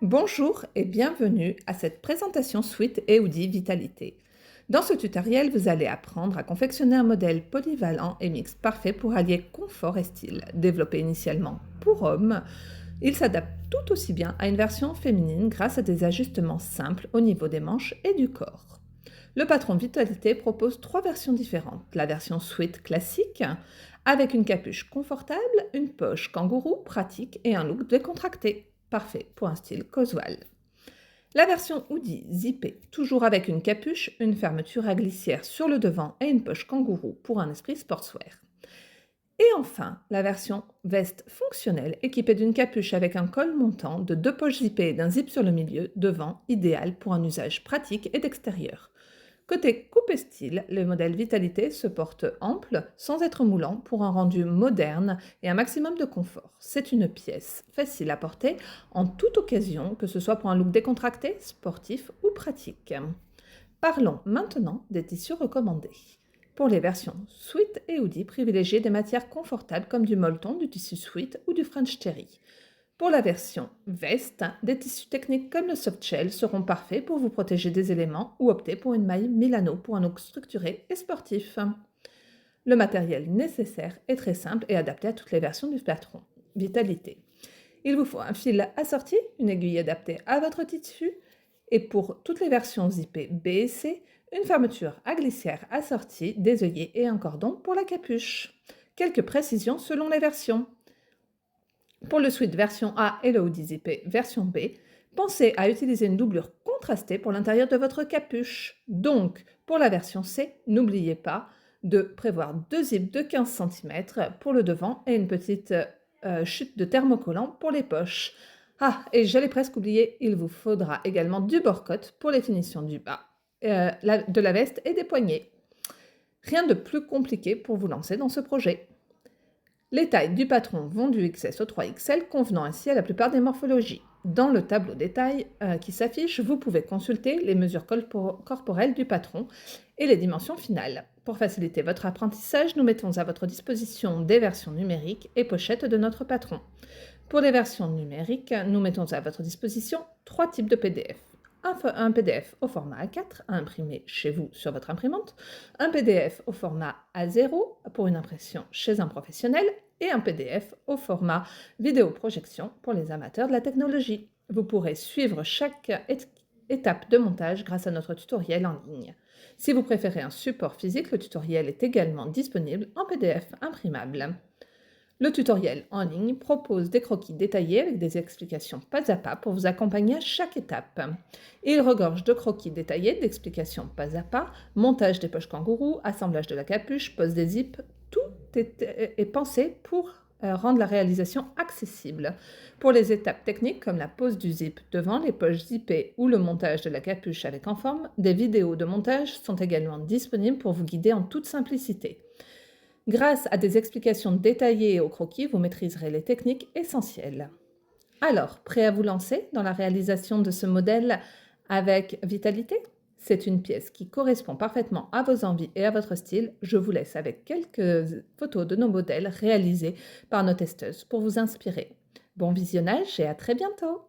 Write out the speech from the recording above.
Bonjour et bienvenue à cette présentation Sweet Audi Vitalité. Dans ce tutoriel, vous allez apprendre à confectionner un modèle polyvalent et mixte parfait pour allier confort et style. Développé initialement pour hommes, il s'adapte tout aussi bien à une version féminine grâce à des ajustements simples au niveau des manches et du corps. Le patron Vitalité propose 3 versions différentes. La version Sweet classique, avec une capuche confortable, une poche kangourou pratique et un look décontracté. Parfait pour un style casual. La version hoodie zippée, toujours avec une capuche, une fermeture à glissière sur le devant et une poche kangourou pour un esprit sportswear. Et enfin, la version veste fonctionnelle équipée d'une capuche avec un col montant, de 2 poches zippées et d'un zip sur le milieu, devant, idéal pour un usage pratique et d'extérieur. Côté coupe et style, le modèle Vitalité se porte ample sans être moulant pour un rendu moderne et un maximum de confort. C'est une pièce facile à porter en toute occasion, que ce soit pour un look décontracté, sportif ou pratique. Parlons maintenant des tissus recommandés. Pour les versions Sweet et Hoodie, privilégiez des matières confortables comme du molleton, du tissu Sweet ou du French Terry. Pour la version veste, des tissus techniques comme le softshell seront parfaits pour vous protéger des éléments ou opter pour une maille Milano pour un look structuré et sportif. Le matériel nécessaire est très simple et adapté à toutes les versions du patron Vitalité. Il vous faut un fil assorti, une aiguille adaptée à votre tissu et pour toutes les versions zippées B et C, une fermeture à glissière assortie, des œillets et un cordon pour la capuche. Quelques précisions selon les versions. Pour le Sweet version A et le Hoodie zippé version B, pensez à utiliser une doublure contrastée pour l'intérieur de votre capuche. Donc, pour la version C, n'oubliez pas de prévoir 2 zips de 15 cm pour le devant et une petite chute de thermocollant pour les poches. Ah, et j'allais presque oublier, il vous faudra également du bord-cotte pour les finitions du bas, de la veste et des poignets. Rien de plus compliqué pour vous lancer dans ce projet. Les tailles du patron vont du XS au 3XL, convenant ainsi à la plupart des morphologies. Dans le tableau des tailles qui s'affiche, vous pouvez consulter les mesures corporelles du patron et les dimensions finales. Pour faciliter votre apprentissage, nous mettons à votre disposition des versions numériques et pochettes de notre patron. Pour les versions numériques, nous mettons à votre disposition 3 types de PDF. Un PDF au format A4 à imprimer chez vous sur votre imprimante, un PDF au format A0 pour une impression chez un professionnel et un PDF au format vidéoprojection pour les amateurs de la technologie. Vous pourrez suivre chaque étape de montage grâce à notre tutoriel en ligne. Si vous préférez un support physique, le tutoriel est également disponible en PDF imprimable. Le tutoriel en ligne propose des croquis détaillés avec des explications pas à pas pour vous accompagner à chaque étape. Il regorge de croquis détaillés, d'explications pas à pas, montage des poches kangourou, assemblage de la capuche, pose des zips, tout est pensé pour rendre la réalisation accessible. Pour les étapes techniques comme la pose du zip devant, les poches zippées ou le montage de la capuche avec en forme, des vidéos de montage sont également disponibles pour vous guider en toute simplicité. Grâce à des explications détaillées au croquis, vous maîtriserez les techniques essentielles. Alors, prêt à vous lancer dans la réalisation de ce modèle avec Vitalité? C'est une pièce qui correspond parfaitement à vos envies et à votre style. Je vous laisse avec quelques photos de nos modèles réalisés par nos testeuses pour vous inspirer. Bon visionnage et à très bientôt!